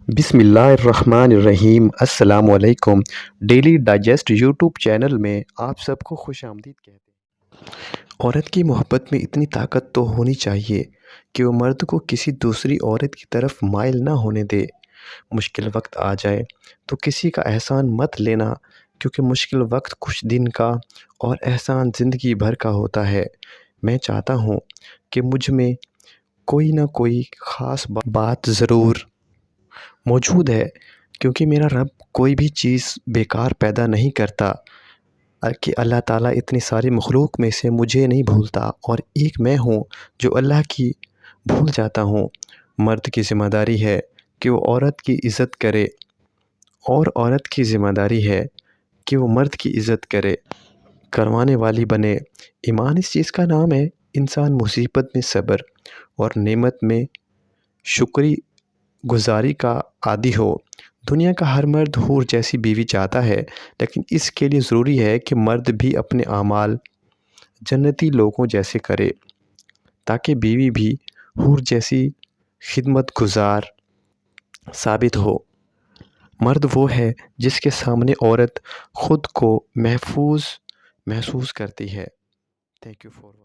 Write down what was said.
بسم اللہ الرحمن الرحیم۔ السلام علیکم۔ ڈیلی ڈائجسٹ یوٹیوب چینل میں آپ سب کو خوش آمدید کہتے ہیں۔ عورت کی محبت میں اتنی طاقت تو ہونی چاہیے کہ وہ مرد کو کسی دوسری عورت کی طرف مائل نہ ہونے دے۔ مشکل وقت آ جائے تو کسی کا احسان مت لینا، کیونکہ مشکل وقت کچھ دن کا اور احسان زندگی بھر کا ہوتا ہے۔ میں چاہتا ہوں کہ مجھ میں کوئی نہ کوئی خاص بات ضرور موجود ہے، کیونکہ میرا رب کوئی بھی چیز بیکار پیدا نہیں کرتا کہ اللہ تعالیٰ اتنی ساری مخلوق میں سے مجھے نہیں بھولتا، اور ایک میں ہوں جو اللہ کی بھول جاتا ہوں۔ مرد کی ذمہ داری ہے کہ وہ عورت کی عزت کرے، اور عورت کی ذمہ داری ہے کہ وہ مرد کی عزت کروانے والی بنے۔ ایمان اس چیز کا نام ہے، انسان مصیبت میں صبر اور نعمت میں شکری گزاری کا عادی ہو۔ دنیا کا ہر مرد حور جیسی بیوی چاہتا ہے، لیکن اس کے لیے ضروری ہے کہ مرد بھی اپنے اعمال جنتی لوگوں جیسے کرے، تاکہ بیوی بھی حور جیسی خدمت گزار ثابت ہو۔ مرد وہ ہے جس کے سامنے عورت خود کو محفوظ محسوس کرتی ہے۔ Thank you for watching.